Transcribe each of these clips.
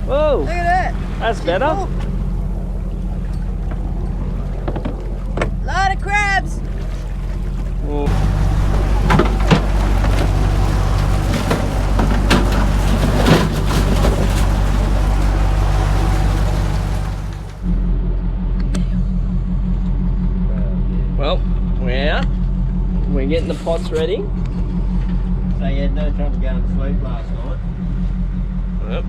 Whoa! Look at that. That's better. Lot of crabs. Oh. Well, we're out. We're getting the pots ready. So you had no trouble going to sleep last night? Yep.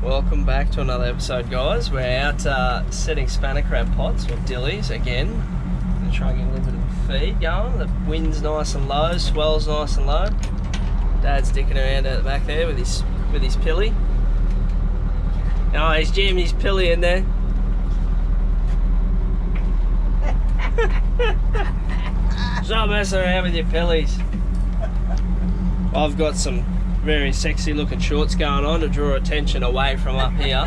Welcome back to another episode, guys. We're out setting spanner crab pots or dillies again. Gonna try and get a little bit of feed going. The wind's nice and low, swell's nice and low. Dad's dicking around out the back there with his pilly. Oh, he's jamming his pilly in there. Stop messing around with your pillies. I've got some very sexy looking shorts going on to draw attention away from up here.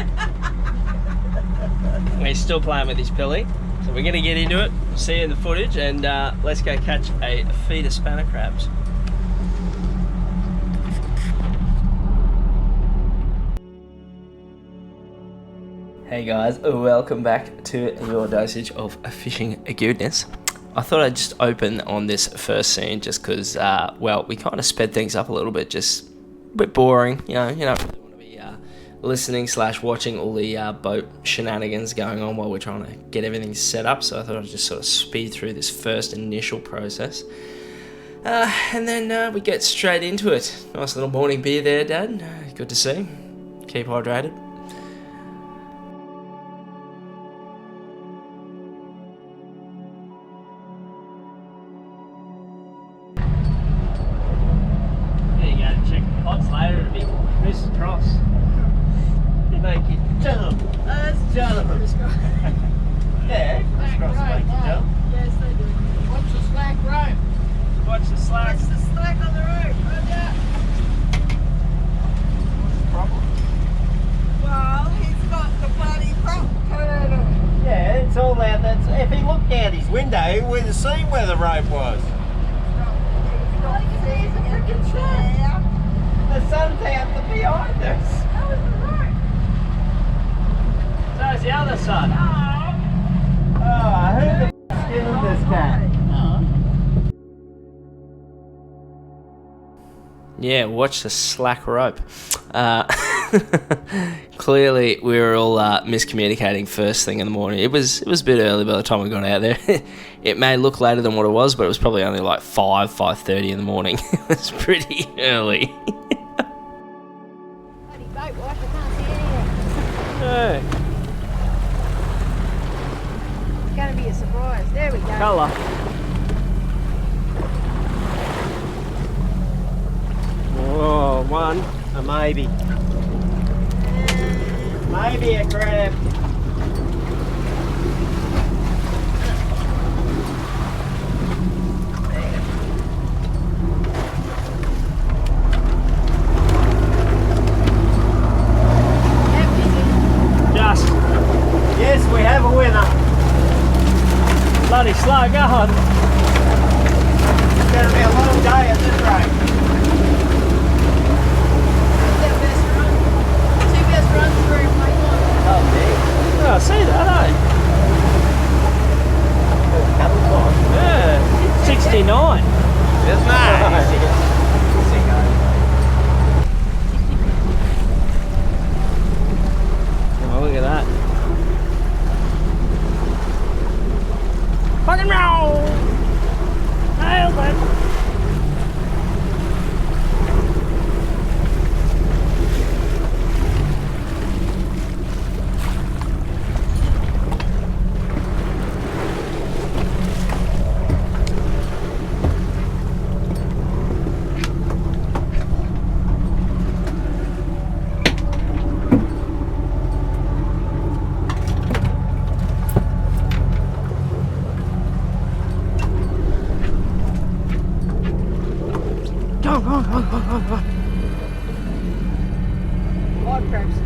He's still playing with his pilly, so we're going to get into it, see you in the footage, and let's go catch a feed of spanner crabs. Hey guys, welcome back to your dosage of fishing goodness. I thought I'd just open on this first scene just because, well, we kind of sped things up a little bit, just a bit boring, you don't really want to be listening / watching all the boat shenanigans going on while we're trying to get everything set up, so I thought I'd just sort of speed through this first initial process. And then we get straight into it. Nice little morning beer there, Dad. Good to see. Keep hydrated. Thank you, John. That's John. Yeah, that's cross. Thank you, John. Yes, they do. Watch the slack rope. Watch the slack. Watch the slack on the rope. Roger. What's the problem? Well, he's got the bloody prop coat on. Yeah, it's all out. If he looked out his window, he would have seen where the rope was. The sun's out behind us. That was the rope. So it's the other side. Oh, who the f***'s killing this cat? Yeah, watch the slack rope. Clearly, we were all miscommunicating first thing in the morning. It was a bit early by the time we got out there. It may look later than what it was, but it was probably only like 5:30 in the morning. It was pretty early. Bloody boat wash, I can't see anything. Hey, It's going to be a surprise. There we go. colour. Whoa, one. A maybe. Maybe a crab. Just Yes, we have a winner. bloody slow going. It's going to be a long day at this rate. Their best run. Two best runs through my one. Oh, dear. Oh, I see that, Couple of eh? Yeah, 69. Isn't that? Oh, look at that. Fucking roll! Nailed it! Log crabs.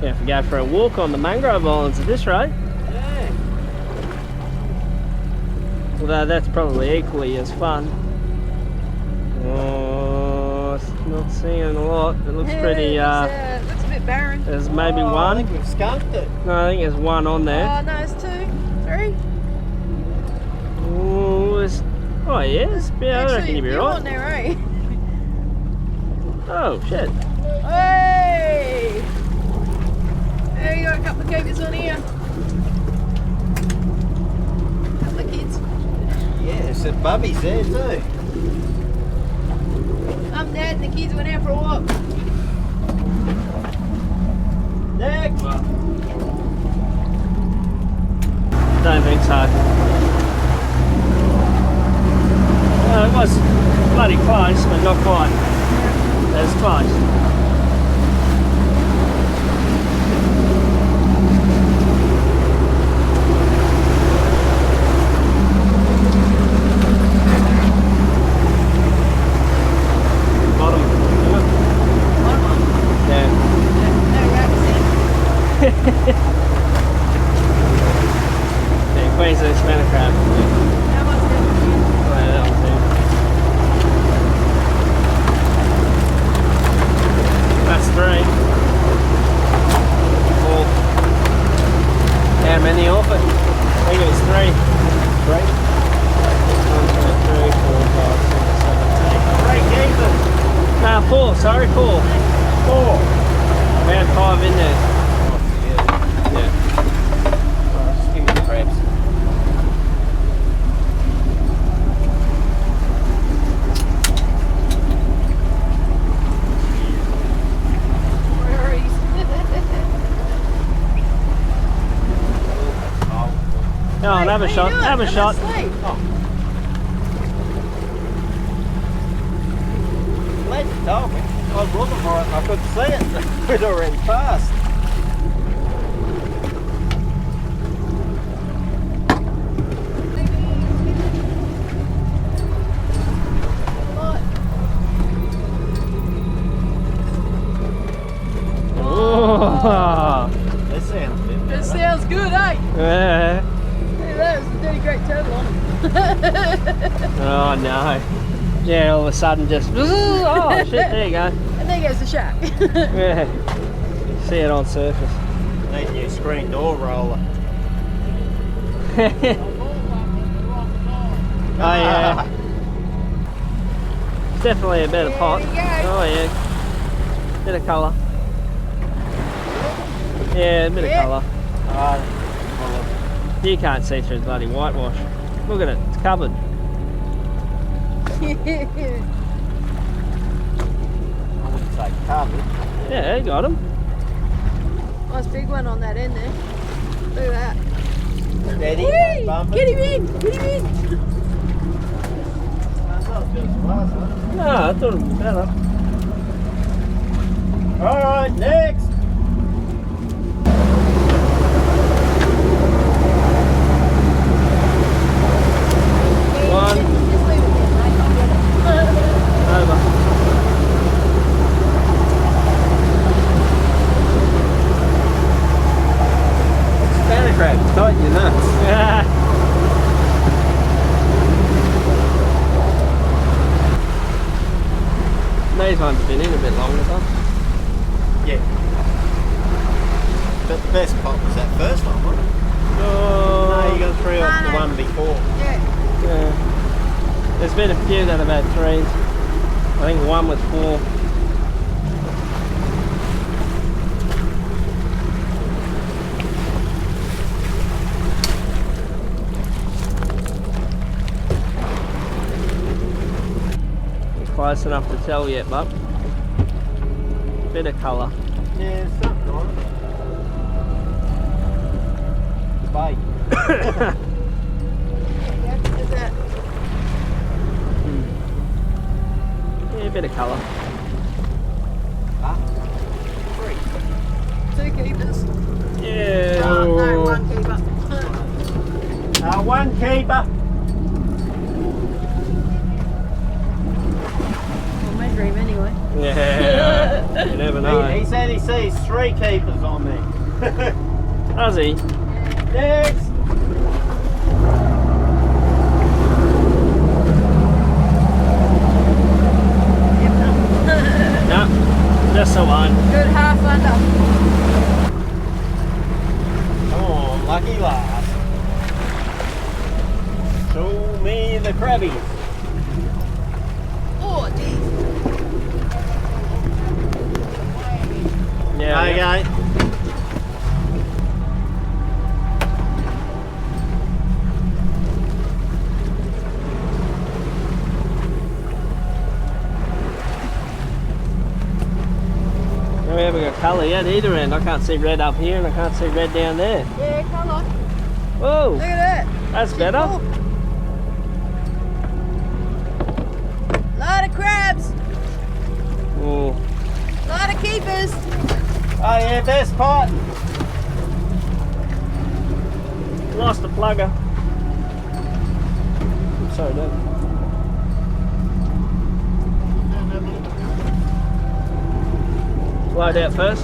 Yeah, if we go for a walk on the mangrove islands at this rate. Yeah. Although that's probably equally as fun. Oh, not seeing a lot. It looks pretty. It looks a bit barren. There's maybe I one. think we've skunked it. No, I think there's one on there. Oh no, it's 2, 3. Oh, yes. Yeah, I reckon Actually, you'd be you're right. on there, eh? Oh, shit. Hey! There you go, a couple of keepers on here. A couple of kids. Yeah, some bubbies there too. Dad and the kids went out for a walk. Next. Don't think so. Well, it was bloody close, but not quite. It was close. Bottom. Yeah. Yeah, Queensland spanner crab. How much Oh, yeah, that one's there. That's 3. 4. How many off it? I think it was 3. 3? 1, 2, 3, 4, 5, 6, 7, 8. 3 keepers. 4, sorry, 4. 4. We had 5 in there. Yeah. Just give me the crabs. Oh, have a shot. Have a shot. Glad you told me. I was looking for it and I couldn't see it. We'd already passed. Oh. That sounds good. That sounds good, eh? Yeah. Hey, that was a dirty great turtle on it. Oh no. Yeah, all of a sudden just. Oh shit, there you go. And there goes the shark. Yeah. See it on surface. Need a new screen door roller. Oh yeah. It's definitely a better There pot. we go. Oh yeah. Bit of colour. Yeah, a bit Yeah. of colour. You can't see through the bloody whitewash. Look at it, it's covered. I wouldn't say covered. Yeah, you got him. Nice big one on that end there. Look at that. Steady, Whee! bumping. Get him in! Get him in! That's not as good as the last one. No, I thought it was better. Alright, next. One. Just leave it there, mate. I'll get it. Over. Spanner crab, tighten your nuts. Yeah. These ones have been in a bit longer, though. Yeah. But the best pot was that first one, wasn't it? Oh, No, you got 3 off the No. one before. Yeah. yeah. There's been a few that have had 3s. I think one with 4. Close enough to tell yet, but bit of colour. Yeah, something on it. Bait. There you go. There's that. Yeah, a bit of colour. Huh? 3. 2 keepers. Yeah. No, 1 keeper. One keeper. Well, measure him anyway. Yeah. You never know. He said he sees 3 keepers on there. Does he? Next. the crabbies. Oh, geez. Yeah. Okay. We haven't got colour yet either end. I can't see red up here and I can't see red down there. Yeah, colour. Whoa, Look at that. that's better. Lot of crabs. Oh, Lot of keepers. Oh yeah, best pot. lost the plugger. I'm sorry, Dad. Load out first.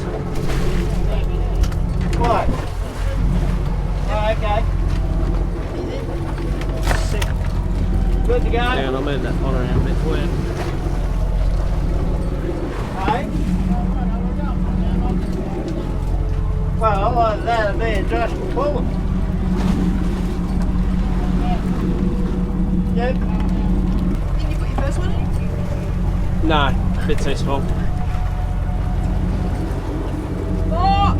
What? Oh, okay. Sick. Good to go. Yeah, and I'll move that pot around a bit for you. Hey? Well, like that, me and Josh can pull them. Yep. Did you put your first one in? No, a bit too small. Oh!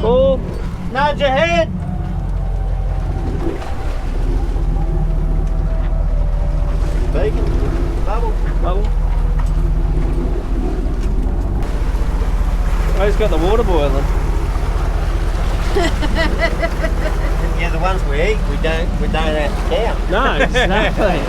Pull. Nudge your head. Bacon. Bubble. Bubble. Oh, he's got the water boiling. Yeah, the ones we eat, we don't have to count. No, exactly.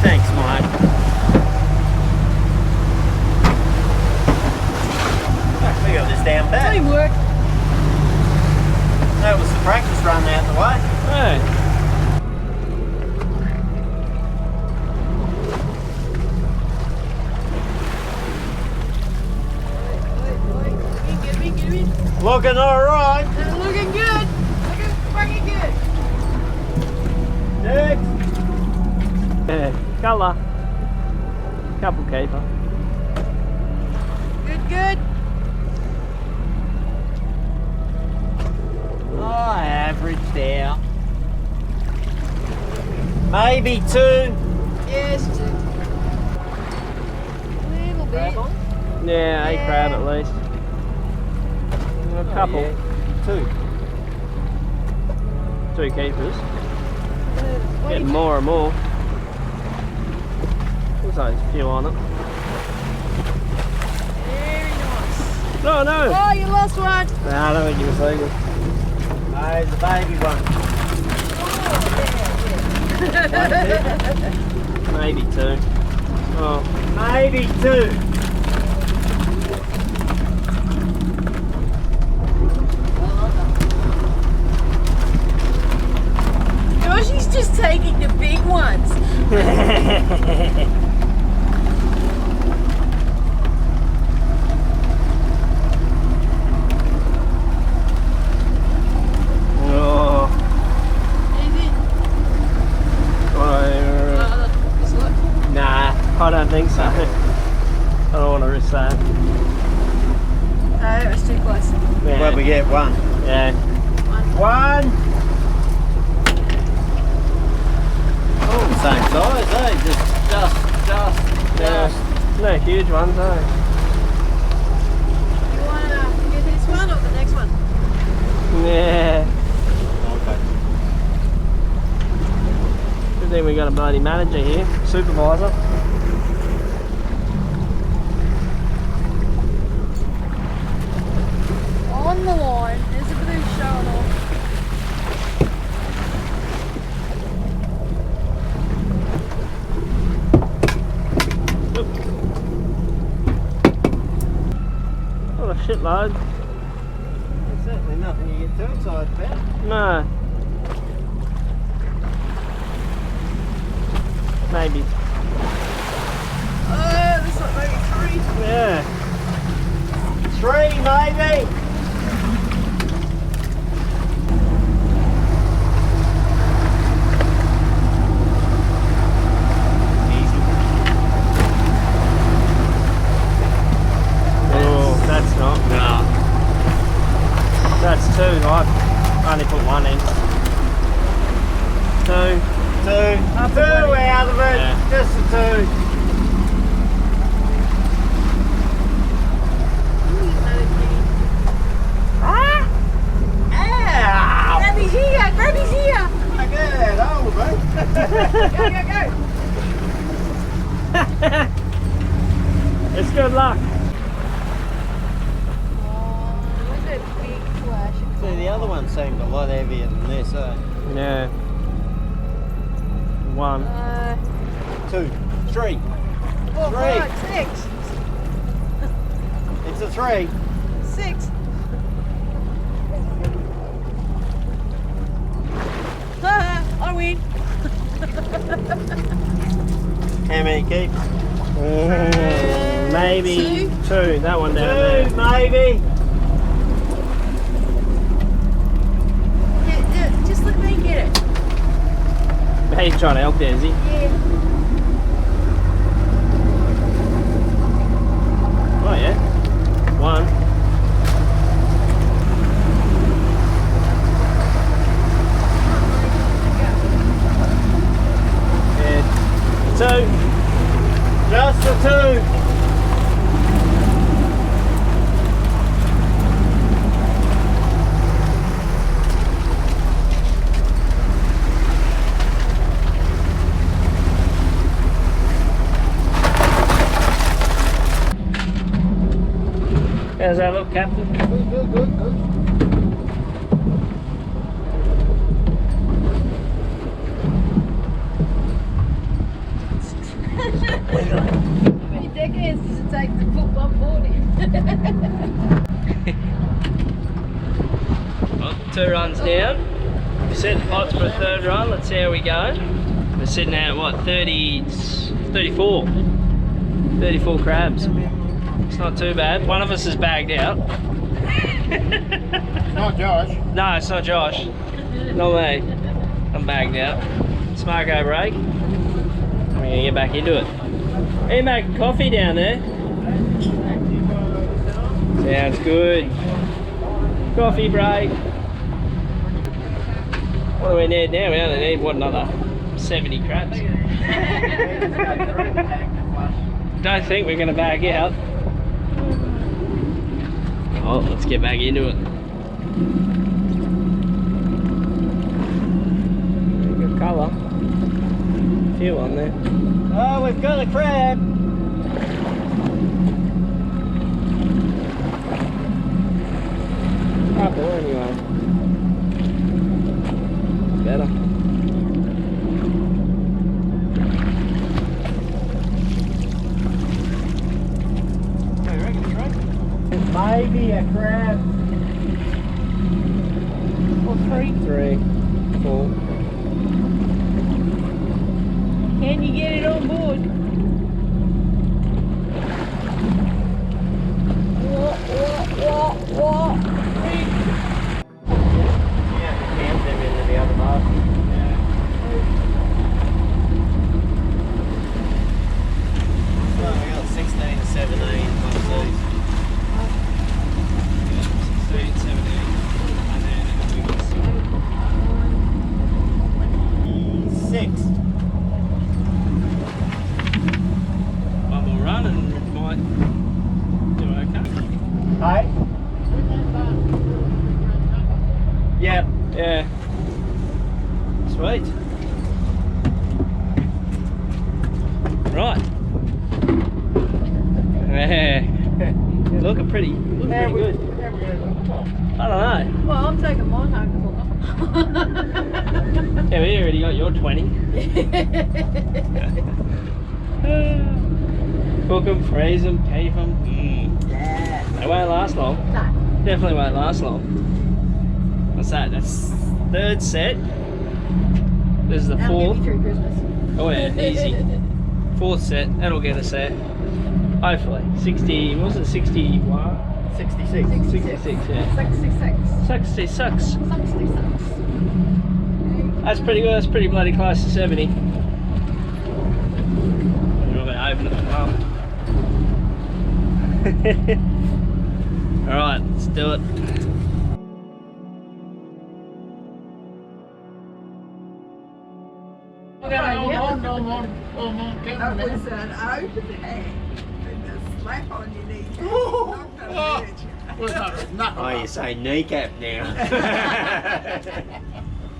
Thanks, Mike. We got this down back. Teamwork. That was the practice run out the way. Hey. Get me. Looking alright. They're looking good. Looking fucking good. Next. Yeah, colour. Couple keeper. Good. Oh, averaged out. Maybe 2. Yes, two. Little bit. Yeah, 8 crab at least. A couple. Oh, yeah. 2. 2 keepers. What Getting do you- more and more. Looks like there's a few on it. Very nice. No, no! Oh, you lost one. Nah, I don't think you were legal. There's the baby one. Maybe 2. Oh, Maybe 2. Joshy's just taking the big ones. oh. Easy. Just look. Nah, I don't think so. I don't want to risk that. No, that was too close. Yeah. Well, we get 1. Yeah. 1. Oh, same size, eh? Just. No huge ones, eh? You want to get this one or the next one? Yeah. Okay. Good thing we got a bloody manager here, supervisor. On the line, there's a blue showing off. What a shitload. There's certainly nothing you get too excited about. No. maybe. Looks like maybe 3. Yeah. 3 maybe. Easy. Oh, that's not. No. That's 2. I only put 1 in. 2. 2 out of it. Yeah. Just a 2. Grab his ear! Grab his ear! Good, oh, mate. Go! It's good luck. Look at that big flash. See, the other one seemed a lot heavier than this, eh? Yeah. 1, 2, 3. 4, 3. 5, 6. It's a 3. 6. I win. How many keep? Maybe 2. That one down there. 2 maybe. Yeah, just let me get it. He's trying to help there, is he? Yeah. Oh yeah. 1. Yeah. 2. Just the 2. How's that look, Captain? Good. How many decades does it take to put one board in? Well, 2 runs down. We set pots for a 3rd run. Let's see how we go. We're sitting at what, 34 crabs. It's not too bad. One of us is bagged out. It's not Josh. No, it's not Josh. Not me. I'm bagged out. Smoko break. We're gonna get back into it. Are you making coffee down there? Sounds good. Coffee break. What do we need now? We only need, what, another 70 crabs? Don't think we're gonna bag out. Oh, let's get back into it. Good colour. Few on there. Oh, we've got a crab. Couple anyway. Better. Maybe a crab. Or 3. 3, 4. Can you get it on board? What? Yeah, cam them into the other basket. So we got 16 to 17 on these. 16, 17. And then we got 6. one more run and we might do okay. Hey? Yep. Yeah. Sweet. Right. Yeah. Looking pretty good. I don't know. Well, I'm taking mine home because Yeah, we already got your 20. Cook them, freeze them, keep them. Yeah. They won't last long. No. Definitely won't last long. What's that? That's 3rd set. This is the That'll get 4th. me through Christmas. Oh yeah, easy. 4th set, that'll get us there. Hopefully. 60, what was it, 61? 66. 66, yeah. 66. 66. 66. That's pretty good, that's pretty bloody close to 70. I'm going to open it for mum. Alright, let's do it. That was an open hand and a slap on your knee. Not gonna hurt you. Oh, you say kneecap now.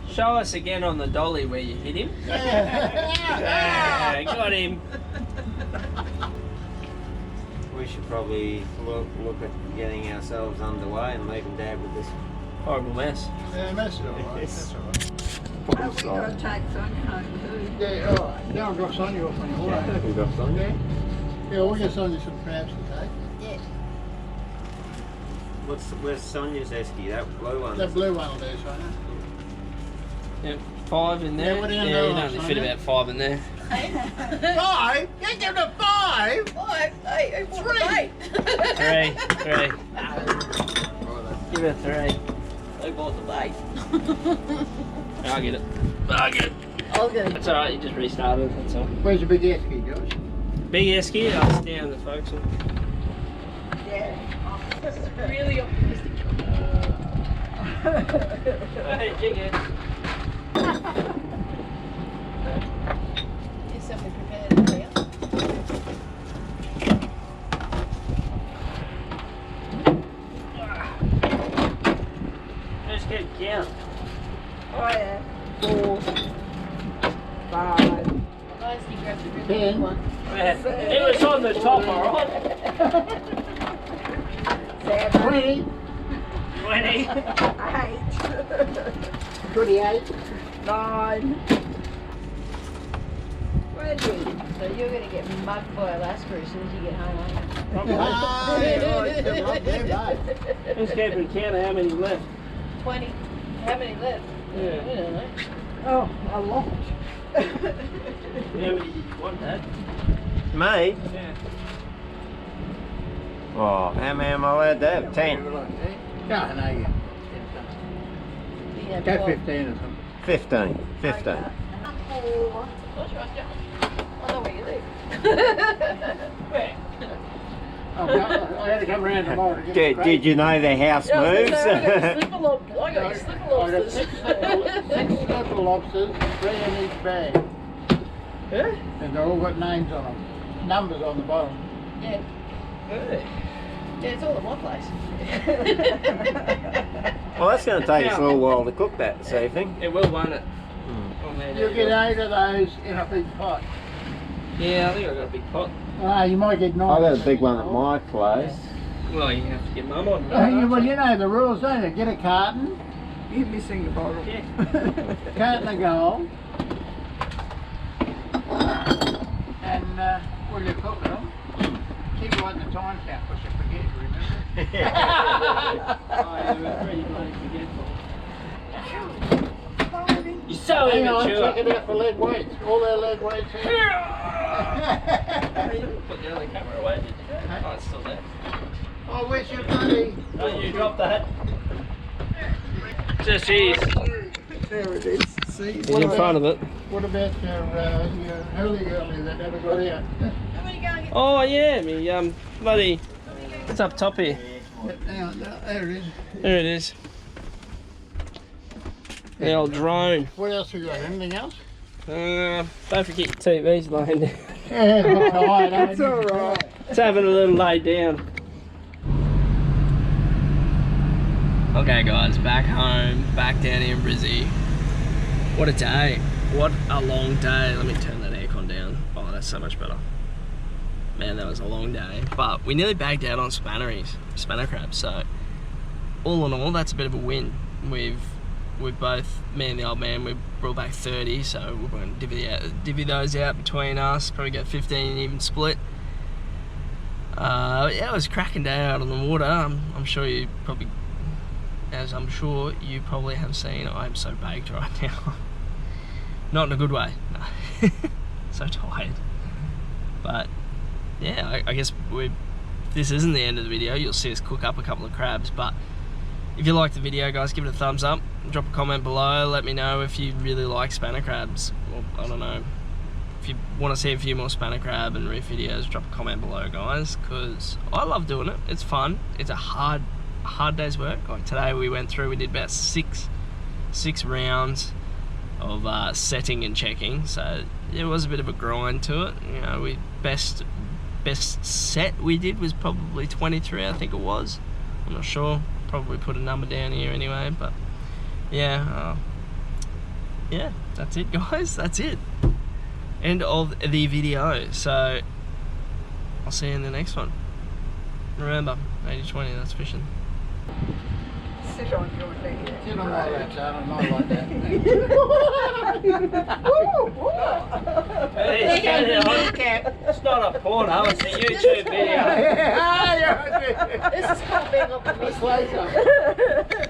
Show us again on the dolly where you hit him. Yeah, got him. We should probably look at getting ourselves underway and leaving Dad with this horrible mess. Yeah, that's all right. That's all right. Oh, we got to take Sonia home too. Yeah, all right. Now I've got Sonia off on your way. We got Sonia? Yeah, we'll get Sonia some crabs to take. Yeah. Where's Sonia's esky? That blue one? That blue one will do, Sonia. Yep, 5 in there. Yeah, what do you you know, can only fit Sonia? about 5 in there. 5? You give it a 5? 5, 8, 3. Give it a 3. They bought the bait. I'll get it. I'll get it. That's alright, you just restarted, that's all. Where's your big esky, Josh? Big esky, I'll down the forecastle. Yeah. Really optimistic. Hey, jig Get something prepared to hurry up. Just keep count. Oh yeah. 4, 5. Nice, you grabbed the really 10. big one. It was on the top, alright? 7, 20, 20. 8, 28. 9, 20. So you're going to get mugged by Alaska as soon as you get home, aren't Just keep count of how many left. you? 20. How many left? Yeah. I don't know. Oh, a lot. How many did you want, Dad? Me? Yeah. Oh, how many am I allowed to have? 10. No, no, you. You have Go 12. 15 or something. 15. 15. 4. That's right, yeah. I know where you live. Where? I had to come around tomorrow to get the Did you know the house Yeah, I was moves? gonna say, I got slipper I got lobsters. 6 slipper lobsters, 3 in each bag. Huh? And they've all got names on them. Numbers on the bottom. Yeah. Yeah, it's all at my place. Well, that's going to take us a little while to cook that this evening. It will, won't it? You'll get 8 of those in a big pot. Yeah, I think I've got a big pot. You might get 9. I've got a big one at my place. Well, you have to get Mum on. Well, you know the rules, don't you? Get a carton, You're missing the bottle. Yeah. carton of gold, and while you're cooking them, keep writing the time count because you forget, remember? Oh, yeah, we're pretty bloody forgetful. You're so Hang on, immature. check it out for lead weights. All their lead weights here. You didn't put the other camera away, did you? Oh, it's still there. Oh, where's your bloody... Oh, you dropped that. Just cheese. There it is. See? He's in front of it. What about your hurly-gurly that never got out? Oh, yeah, me, bloody... It's up top here. Hang on, there it is. There it is. The old drone. What else we got? Anything else? Don't forget your TV's laying down. Yeah, alright. That's all right. It's having a little lay down. Okay guys, back home, back down here in Brizzy. What a day. What a long day. Let me turn that aircon down. Oh, that's so much better. Man, that was a long day. But we nearly bagged out on spanner crabs, so all in all, that's a bit of a win. We've both, me and the old man, we brought back 30, so we're going to divvy those out between us, probably get 15 even split. Yeah, it was a cracking day out on the water. I'm sure you probably have seen, I'm so baked right now. Not in a good way, no. so tired. But yeah, I guess this isn't the end of the video. You'll see us cook up a couple of crabs, but if you like the video, guys, give it a thumbs up, drop a comment below, let me know if you really like spanner crabs, or I don't know, if you want to see a few more spanner crab and reef videos, drop a comment below, guys, because I love doing it. It's fun. It's a hard day's work. Like today we did about six rounds of setting and checking, so it was a bit of a grind to it. You know, best set we did was probably 23, I think it was. I'm not sure. Probably put a number down here anyway, but yeah, yeah, that's it, guys. That's it. End of the video. So I'll see you in the next one. Remember, 80-20, that's fishing. Sit on your leg. Sit on my lap, Charlie, not like that. It's not a porno, it's a YouTube video. This is called being optimistic. Later.